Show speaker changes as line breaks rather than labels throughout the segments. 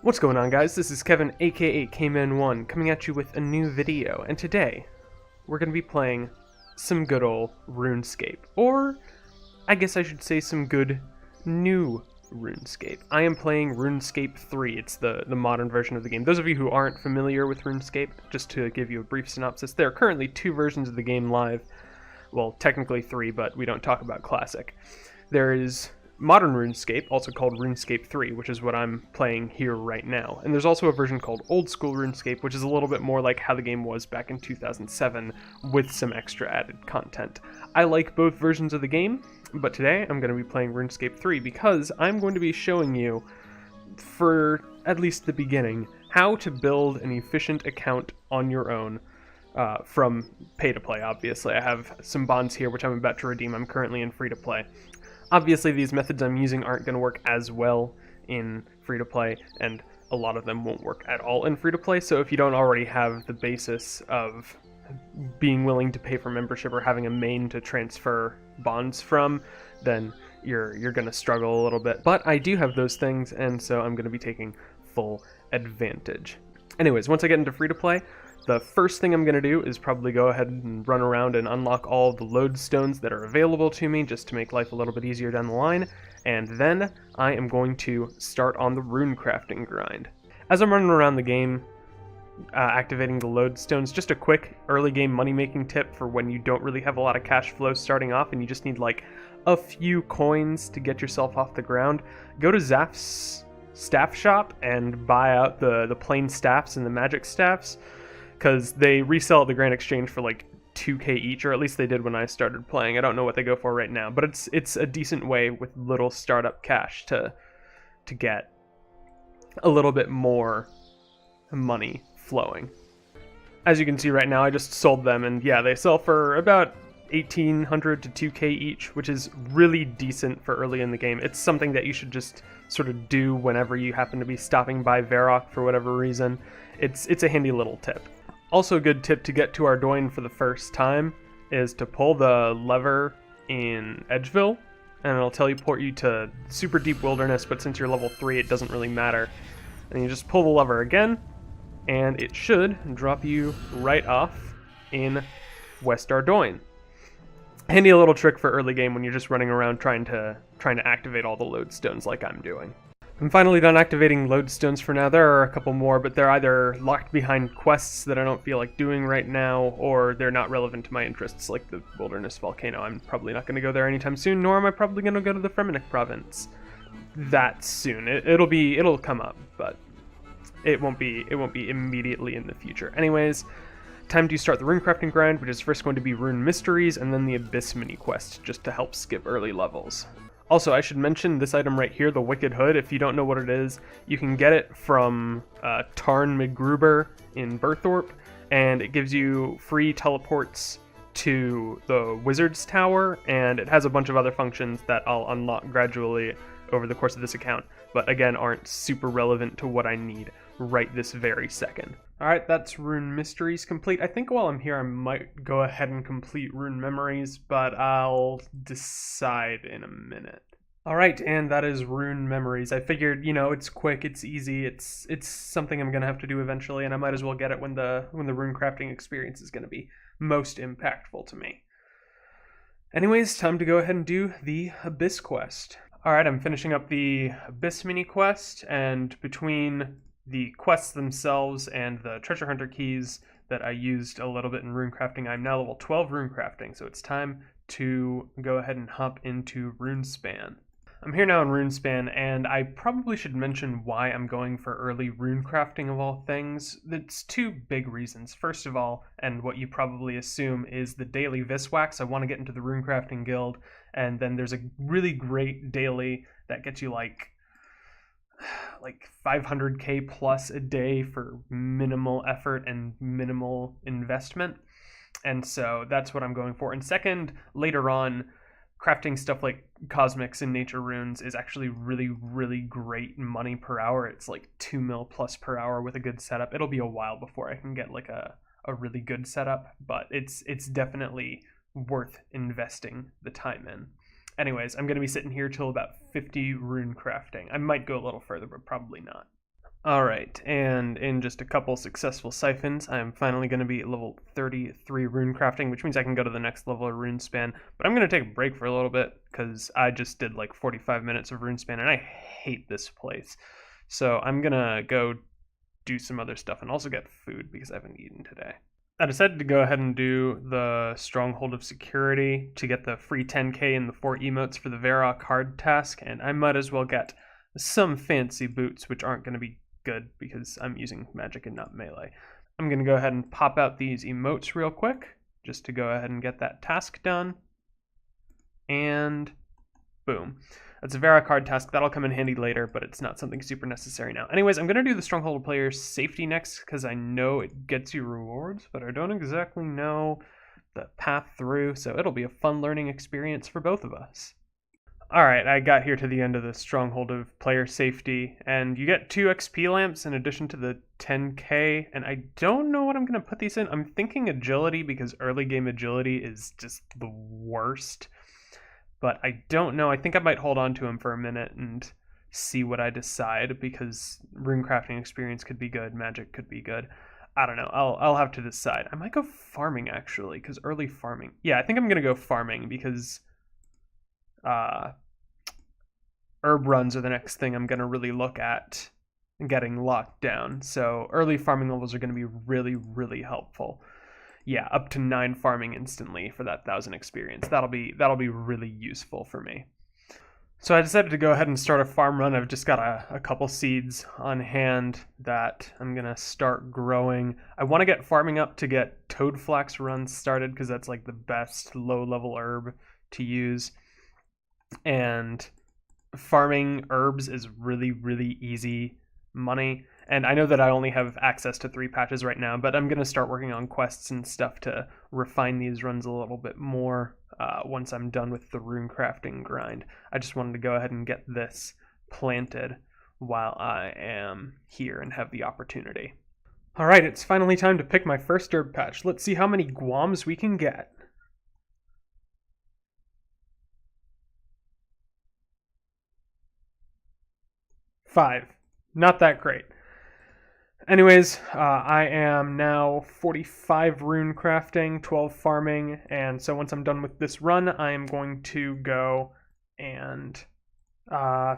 What's going on, guys? This is Kevin, aka Kman1, coming at you with a new video, and today we're going to be playing some good old Runescape, or I guess I should say some good new Runescape. I am playing Runescape 3. It's the modern version of the game. Those of you who aren't familiar with Runescape, just to give you a brief synopsis, there are currently 2 versions of the game live. Well, technically 3, but we don't talk about Classic. There is Modern RuneScape, also called RuneScape 3, which is what I'm playing here right now. And there's also a version called Old School RuneScape, which is a little bit more like how the game was back in 2007, with some extra added content. I like both versions of the game, but today I'm going to be playing RuneScape 3 because I'm going to be showing you, for at least the beginning, how to build an efficient account on your own. From pay-to-play, obviously. I have some bonds here, which I'm about to redeem. I'm currently in free-to-play. Obviously, these methods I'm using aren't going to work as well in free-to-play, and a lot of them won't work at all in free-to-play, so if you don't already have the basis of being willing to pay for membership or having a main to transfer bonds from, then you're going to struggle a little bit. But I do have those things, and so I'm going to be taking full advantage. Anyways, once I get into free-to-play, the first thing I'm going to do is probably go ahead and run around and unlock all the lodestones that are available to me just to make life a little bit easier down the line, and then I am going to start on the runecrafting grind. As I'm running around the game, activating the lodestones, just a quick early game money-making tip for when you don't really have a lot of cash flow starting off and you just need like a few coins to get yourself off the ground. Go to Zaf's staff shop and buy out the plain staffs and the magic staffs, because they resell at the Grand Exchange for like 2k each, or at least they did when I started playing. I don't know what they go for right now, but it's a decent way with little startup cash to get a little bit more money flowing. As you can see right now, I just sold them, and yeah, they sell for about 1,800 to 2k each, which is really decent for early in the game. It's something that you should just sort of do whenever you happen to be stopping by Varrock for whatever reason. It's a handy little tip. Also, a good tip to get to Ardoin for the first time is to pull the lever in Edgeville, and it'll teleport you to super deep wilderness, but since you're level 3, it doesn't really matter. And you just pull the lever again, and it should drop you right off in West Ardoin. Handy little trick for early game when you're just running around trying to activate all the lodestones like I'm doing. I'm finally done activating lodestones for now. There are a couple more, but they're either locked behind quests that I don't feel like doing right now, or they're not relevant to my interests, like the Wilderness Volcano. I'm probably not going to go there anytime soon, nor am I probably going to go to the Fremennik province that soon. It'll come up, but it won't be immediately in the future. Anyways, time to start the runecrafting grind, which is first going to be Rune Mysteries, and then the Abyss mini quest, just to help skip early levels. Also, I should mention this item right here, the Wicked Hood. If you don't know what it is, you can get it from Tarn McGruber in Burthorpe, and it gives you free teleports to the Wizard's Tower, and it has a bunch of other functions that I'll unlock gradually over the course of this account, but again, aren't super relevant to what I need right this very second. Alright, that's Rune Mysteries complete. I think while I'm here I might go ahead and complete Rune Memories, but I'll decide in a minute. Alright, and that is Rune Memories. I figured, you know, it's quick, it's easy, it's something I'm gonna have to do eventually, and I might as well get it when the runecrafting experience is gonna be most impactful to me. Anyways, time to go ahead and do the Abyss quest. Alright, I'm finishing up the Abyss mini quest, and between the quests themselves and the treasure hunter keys that I used a little bit in runecrafting, I'm now level 12 runecrafting, so it's time to go ahead and hop into Runespan. I'm here now in Runespan, and I probably should mention why I'm going for early runecrafting of all things. It's 2 big reasons. First of all, and what you probably assume, is the daily Viswax. I want to get into the runecrafting guild, and then there's a really great daily that gets you like 500k plus a day for minimal effort and minimal investment, and so that's what I'm going for. And second, later on, crafting stuff like cosmics and nature runes is actually really great money per hour. It's like 2 mil plus per hour with a good setup. It'll be a while before I can get like a really good setup, but it's definitely worth investing the time in. Anyways, I'm going to be sitting here till about 50 rune crafting. I might go a little further, but probably not. Alright, and in just a couple successful siphons, I'm finally going to be at level 33 Runecrafting, which means I can go to the next level of Runespan. But I'm going to take a break for a little bit, because I just did like 45 minutes of Runespan, and I hate this place. So I'm going to go do some other stuff, and also get food, because I haven't eaten today. I decided to go ahead and do the Stronghold of Security to get the free 10k and the 4 emotes for the Varrock hard task, and I might as well get some fancy boots, which aren't going to be good because I'm using magic and not melee. I'm going to go ahead and pop out these emotes real quick just to go ahead and get that task done. And boom. That's a Varrock hard task. That'll come in handy later, but it's not something super necessary now. Anyways, I'm going to do the Stronghold player safety next because I know it gets you rewards, but I don't exactly know the path through, so it'll be a fun learning experience for both of us. Alright, I got here to the end of the Stronghold of Player Safety, and you get 2 XP lamps in addition to the 10k, and I don't know what I'm going to put these in. I'm thinking Agility, because early game Agility is just the worst. But I don't know. I think I might hold on to them for a minute and see what I decide, because Runecrafting experience could be good, magic could be good. I don't know. I'll have to decide. I might go farming, actually, because early farming. Yeah, I think I'm going to go farming, because herb runs are the next thing I'm going to really look at getting locked down. So early farming levels are going to be really, really helpful. Yeah, up to 9 farming instantly for that 1,000 experience. That'll be really useful for me. So I decided to go ahead and start a farm run. I've just got a couple seeds on hand that I'm going to start growing. I want to get farming up to get toadflax runs started, because that's like the best low-level herb to use. And farming herbs is really, really easy money. And I know that I only have access to 3 patches right now, but I'm going to start working on quests and stuff to refine these runs a little bit more once I'm done with the Runecrafting grind. I just wanted to go ahead and get this planted while I am here and have the opportunity. Alright, it's finally time to pick my first herb patch. Let's see how many guams we can get. 5. Not that great. Anyways, I am now 45 Runecrafting, 12 farming, and so once I'm done with this run, I am going to go and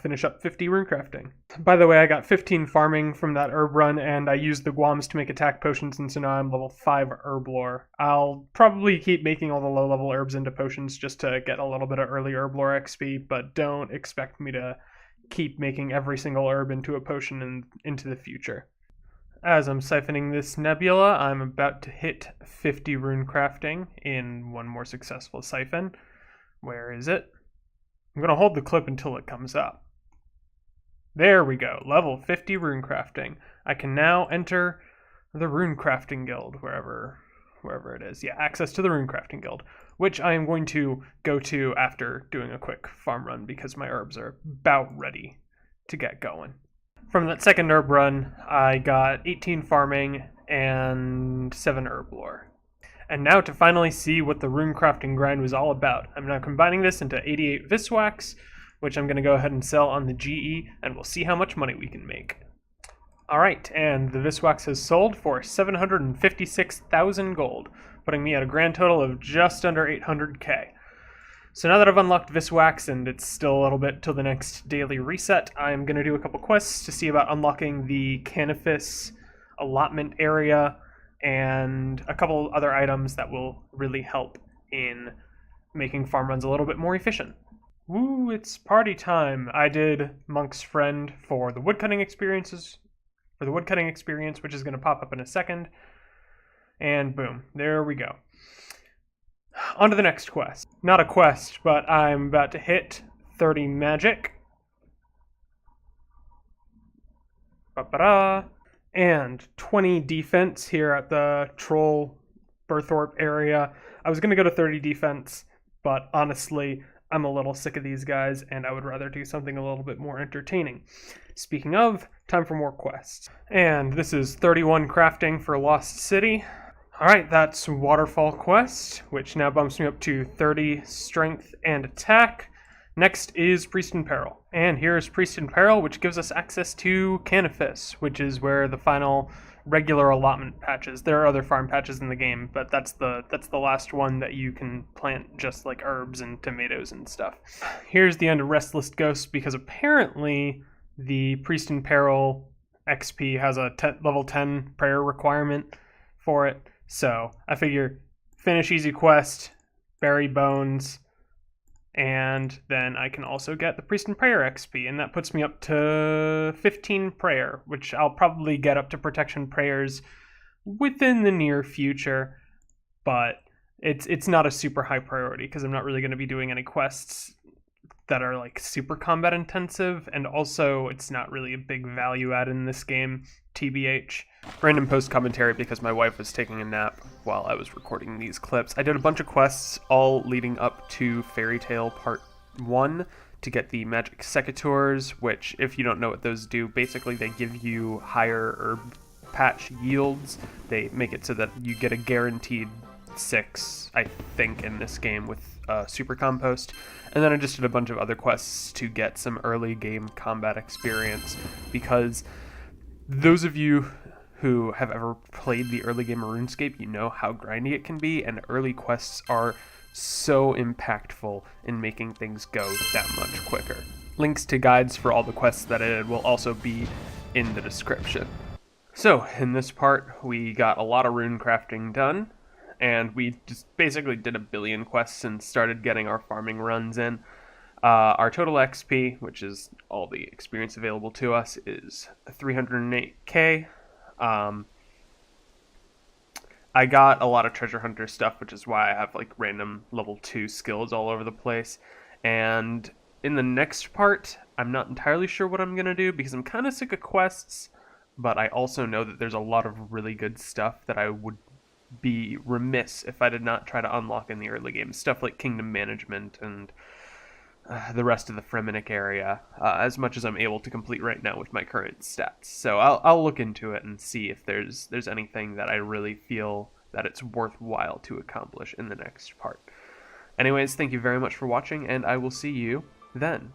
finish up 50 Runecrafting. By the way, I got 15 farming from that herb run, and I used the guams to make attack potions, and so now I'm level 5 herb lore. I'll probably keep making all the low-level herbs into potions just to get a little bit of early herb lore XP, but don't expect me to keep making every single herb into a potion into the future. As I'm siphoning this nebula, I'm about to hit 50 Runecrafting in one more successful siphon. Where is it? I'm going to hold the clip until it comes up. There we go, level 50 Runecrafting. I can now enter the Runecrafting Guild, wherever it is. Yeah, access to the Runecrafting Guild, which I am going to go to after doing a quick farm run, because my herbs are about ready to get going. From that second herb run, I got 18 farming and 7 herb lore. And now to finally see what the Runecrafting grind was all about. I'm now combining this into 88 Viswax, which I'm going to go ahead and sell on the GE, and we'll see how much money we can make. Alright, and the Viswax has sold for 756,000 gold, putting me at a grand total of just under 800k. So now that I've unlocked Viswax, and it's still a little bit till the next daily reset, I'm going to do a couple quests to see about unlocking the Canifis allotment area, and a couple other items that will really help in making farm runs a little bit more efficient. Woo, it's party time! I did Monk's Friend for the woodcutting experience, which is going to pop up in a second. And boom, there we go. On to the next quest. Not a quest, but I'm about to hit 30 magic. Ba-ba-da. And 20 defense here at the Troll Berthorpe area. I was going to go to 30 defense, but honestly, I'm a little sick of these guys, and I would rather do something a little bit more entertaining. Speaking of, time for more quests. And this is 31 crafting for Lost City. Alright, that's Waterfall Quest, which now bumps me up to 30 strength and attack. Next is Priest in Peril. And here is Priest in Peril, which gives us access to Canifis, which is where the final regular allotment patches. There are other farm patches in the game, but that's the last one that you can plant just like herbs and tomatoes and stuff. Here's the end of Restless Ghost, because apparently the Priest in Peril XP has a level 10 prayer requirement for it. So I figure finish easy quest, bury bones, and then I can also get the Priest and Prayer XP, and that puts me up to 15 prayer, which I'll probably get up to protection prayers within the near future, but it's not a super high priority because I'm not really going to be doing any quests that are like super combat intensive, and also it's not really a big value add in this game, TBH. Random post commentary because my wife was taking a nap while I was recording these clips. I did a bunch of quests all leading up to Fairy Tale Part 1 to get the magic secateurs, which, if you don't know what those do, basically they give you higher herb patch yields. They make it so that you get a guaranteed 6, I think, in this game with super compost. And then I just did a bunch of other quests to get some early game combat experience, because those of you who have ever played the early game of RuneScape, you know how grindy it can be, and early quests are so impactful in making things go that much quicker. Links to guides for all the quests that I did will also be in the description. So, in this part, we got a lot of runecrafting done, and we just basically did a billion quests and started getting our farming runs in. Our total XP, which is all the experience available to us, is 308k. I got a lot of treasure hunter stuff, which is why I have like random level 2 skills all over the place. And in the next part, I'm not entirely sure what I'm going to do because I'm kind of sick of quests, but I also know that there's a lot of really good stuff that I would be remiss if I did not try to unlock in the early game. Stuff like kingdom management and the rest of the Fremenic area, as much as I'm able to complete right now with my current stats. So I'll look into it and see if there's anything that I really feel that it's worthwhile to accomplish in the next part. Anyways, thank you very much for watching, and I will see you then.